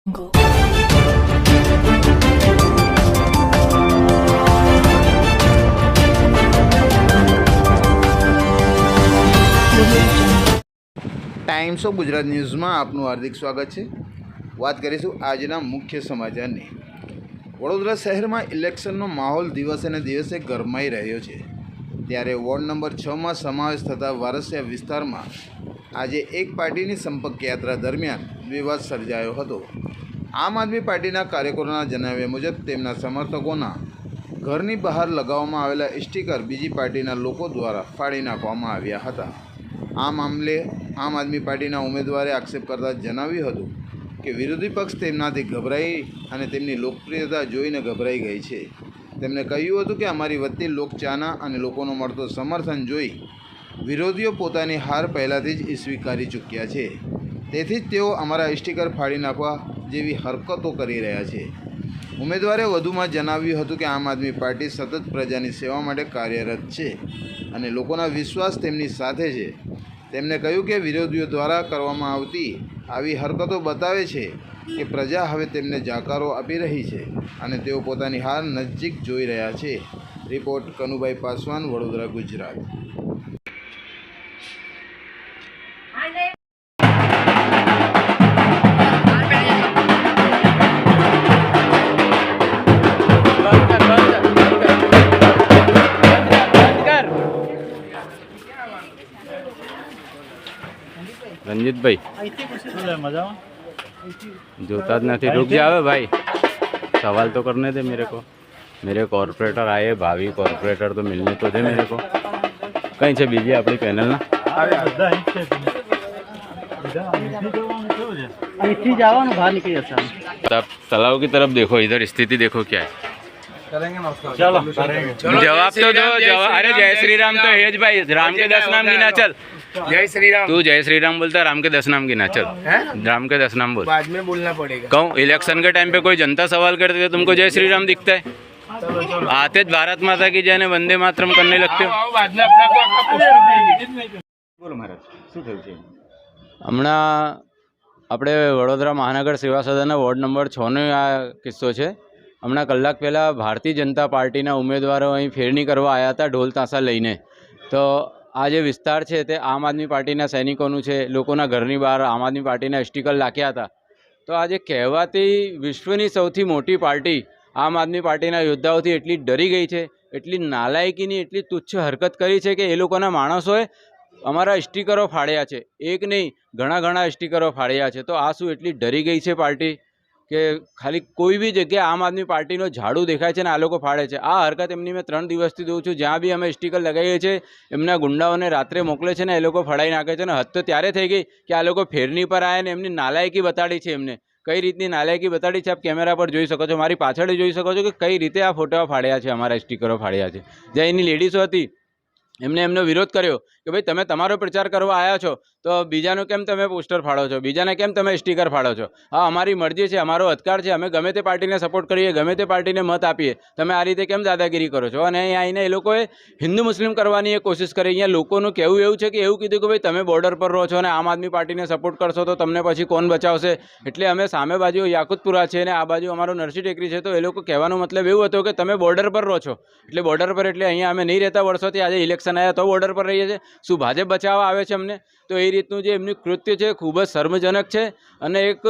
Times of Gujarat ન્યૂઝમાં આપનું હાર્દિક સ્વાગત છે। વાત કરીશું આજના મુખ્ય સમાચારની। વડોદરા શહેરમાં ઇલેક્શનનો માહોલ દિવસે ને દિવસે ગરમાઈ રહ્યો છે, ત્યારે વોર્ડ નંબર 6માં સમાવેશ થતા વારસિયા વિસ્તારમાં આજે એક પાર્ટીની સંપર્ક યાત્રા દરમિયાન વિવાદ સર્જાયો હતો। આમ આદમી પાર્ટીના કાર્યકરોના જણાવ્યા મુજબ તેમના સમર્થકોના ઘરની બહાર લગાવવામાં આવેલા સ્ટીકર બીજી પાર્ટીના લોકો દ્વારા ફાડી નાખવામાં આવ્યા હતા। આ મામલે આમ આદમી પાર્ટીના ઉમેદવારે આક્ષેપ કરતા જણાવ્યું હતું કે વિરોધી પક્ષ તેમનાથી ગભરાઈ અને તેમની લોકપ્રિયતા જોઈને ગભરાઈ ગઈ છે। તેમણે કહ્યું હતું કે અમારી વધતી લોકચાહના અને લોકોનો મળતો સમર્થન જોઈ વિરોધીઓ પોતાની હાર પહેલાંથી જ સ્વીકારી ચૂક્યા છે, તેથી જ તેઓ અમારા સ્ટીકર ફાડી નાખવા જેવી હરકતો કરી રહ્યા છે। ઉમેદવારે વધુમાં જણાવ્યું હતું કે આમ આદમી પાર્ટી સતત પ્રજાની સેવા માટે કાર્યરત છે અને લોકોના વિશ્વાસ તેમની સાથે છે। તેમણે કહ્યું કે વિરોધીઓ દ્વારા કરવામાં આવતી આવી હરકતો બતાવે છે કે પ્રજા હવે તેમને જાકારો આપી રહી છે અને તેઓ પોતાની હાર નજીક જોઈ રહ્યા છે। રિપોર્ટ કનુભાઈ પાસવાન, વડોદરા, ગુજરાત। रंजीत भाई जोता नहीं, रुक जावे भाई, सवाल तो करने दे मेरे को। मेरे कॉर्पोरेटर आए, भावी कॉर्पोरेटर तो मिलने तो दे मेरे को। कहीं से बीजी अपनी पैनल ना तालाब की तरफ देखो, इधर स्थिति देखो क्या है। चलो जवाब तो दो, जवाब। अरे जय श्री राम तो है भाई, राम के 10 नाम गिना। चल जय श्री राम। तू जय श्री राम बोलता है, राम के 10 नाम गिना। चल राम के 10 नाम बोल। बाद में बोलना पड़ेगा। कहूँ इलेक्शन के टाइम पे कोई जनता सवाल करती है, तुमको जय श्री राम दिखता है? आते भारत माता की जय ने वंदे मातरम करने लगते हो। હમણાં આપણે વડોદરા મહાનગર સેવા સદનના વોર્ડ નંબર 6નો આ કિસ્સો છે। હમણાં કલાક પહેલાં ભારતીય જનતા પાર્ટીના ઉમેદવારો અહીં ફેરણી કરવા આવ્યા હતા ઢોલ તાશા લઈને। તો આ જે વિસ્તાર છે તે આમ આદમી પાર્ટીના સૈનિકોનું છે। લોકોના ઘરની બહાર આમ આદમી પાર્ટીના સ્ટીકર લાખ્યા હતા। તો આજે કહેવાતી વિશ્વની સૌથી મોટી પાર્ટી આમ આદમી પાર્ટીના યોદ્ધાઓથી એટલી ડરી ગઈ છે, એટલી નાલાયકીની એટલી તુચ્છ હરકત કરી છે કે એ લોકોના માણસોએ અમારા સ્ટીકરો ફાડ્યા છે। એક નહીં, ઘણા સ્ટીકરો ફાડ્યા છે। તો આ શું એટલી ડરી ગઈ છે પાર્ટી કે ખાલી કોઈ બી જગ્યાએ આમ આદમી પાર્ટીનો ઝાડુ દેખાય છે ને આ લોકો ફાડે છે। આ હરકત એમની મેં 3 દિવસથી જોઉં છું। જ્યાં બી અમે સ્ટીકર લગાવીએ છીએ એમના ગુંડાઓને રાત્રે મોકલે છે ને એ લોકો ફડાઈ નાખે છે। ને હદ તો ત્યારે થઈ ગઈ કે આ લોકો ફેરણી પર આવ્યા ને એમની નાલાયકી બતાડી છે। એમને કઈ રીતની નાલાયકી બતાડી છે આપ કેમેરા પર જોઈ શકો છો, મારી પાછળ જોઈ શકો છો કે કઈ રીતે આ ફોટા ફાડ્યા છે, અમારા સ્ટીકરો ફાડ્યા છે। જ્યાં એની લેડીઝો હતી એમને એમનો વિરોધ કર્યો કે ભાઈ તમે તમારો પ્રચાર કરવા આવ્યા છો તો બીજાનો કેમ તમે પોસ્ટર ફાડો છો, બીજાને કેમ તમે સ્ટીકર ફાડો છો? હા, અમારી મરજી છે, અમારો અધિકાર છે, અમે ગમે તે પાર્ટીને સપોર્ટ કરીએ, ગમે તે પાર્ટીને મત આપીએ। તમે આ રીતે કેમ દાદાગીરી કરો છો? અને અહીં આવીને એ લોકોએ હિન્દુ મુસ્લિમ કરવાની એક કોશિશ કરી। અહીંયા લોકોનું કહેવું એવું છે કે એવું કીધું કે ભાઈ તમે બોર્ડર પર રહો છો અને આમ આદમી પાર્ટીને સપોર્ટ કરશો તો તમને પછી કોણ બચાવશે? એટલે અમે સામે બાજુ યાકુતપુરા છે અને આ બાજુ અમારો નરસિંહ ટેકરી છે। તો એ લોકો કહેવાનો મતલબ એવું હતો કે તમે બોર્ડર પર રહો છો એટલે બોર્ડર પર એટલે અહીંયા અમે નહીં રહેતા વર્ષોથી, આજે ઇલેક્શન આવ્યા તો બોર્ડર પર રહીએ છીએ। શું ભાજપ બચાવવા આવે છે અમને? તો એ રીતનું જે એમનું કૃત્ય છે ખૂબ જ શર્મજનક છે અને એક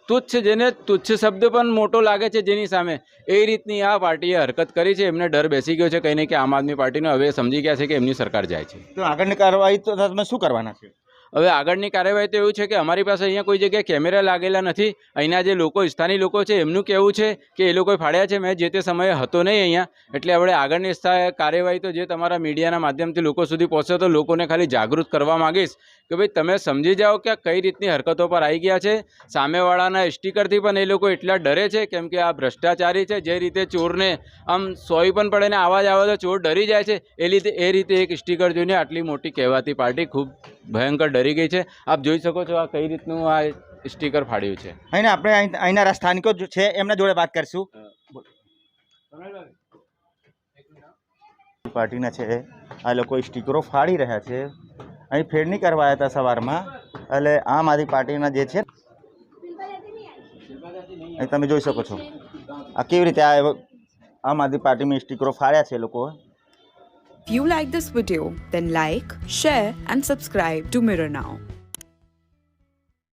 તુચ્છ, જેને તુચ્છ શબ્દ પણ મોટો લાગે છે જેની સામે, એ રીતની આ પાર્ટીએ હરકત કરી છે। એમને ડર બેસી ગયો છે કંઈ નહીં કે આમ આદમી પાર્ટીનો હવે સમજી ગયા છે કે એમની સરકાર જાય છે। તો આગળની કાર્યવાહી તો તમે શું કરવાના છે? હવે આગળની કાર્યવાહી તો એવું છે કે અમારી પાસે અહીંયા કોઈ જગ્યાએ કેમેરા લાગેલા નથી। અહીંના જે લોકો, સ્થાનિક લોકો છે એમનું કહેવું છે કે એ લોકોએ ફાડ્યા છે। મેં જે તે સમયે હતો નહીં અહીંયા, એટલે આપણે આગળની કાર્યવાહી તો જે તમારા મીડિયાના માધ્યમથી લોકો સુધી પહોંચે તો લોકોને ખાલી જાગૃત કરવા માગીશ કે ભાઈ તમે સમજી જાઓ કે કઈ રીતની હરકતો પર આવી ગયા છે। સામેવાળાના સ્ટીકરથી પણ એ લોકો એટલા ડરે છે કેમ કે આ ભ્રષ્ટાચારી છે। જે રીતે ચોરને આમ સોય પણ પડે ને આવાજ આવે તો ચોર ડરી જાય છે, એ રીતે એક સ્ટીકર જોઈને આટલી મોટી કહેવાતી પાર્ટી ખૂબ ભયંકર ડરી ગઈ છે। આપ જોઈ શકો છો આ કઈ રીતનું આ સ્ટીકર ફાડ્યું છે। અહીં આપણે અહીંના સ્થાનિકો છે એમના જોડે વાત કરીશું। પાર્ટીના છે આ લોકો સ્ટીકરો ફાડી રહ્યા છે। અહીં ફેરણી કરવા આવ્યા હતા સવારમાં, એટલે આમ આદમી પાર્ટીના જે છે અહીં તમે જોઈ શકો છો આ કેવી રીતે આ આમ આદમી પાર્ટીમાં સ્ટીકરો ફાડ્યા છે એ લોકોએ. If you like this video, then like, share and subscribe to Mirror Now.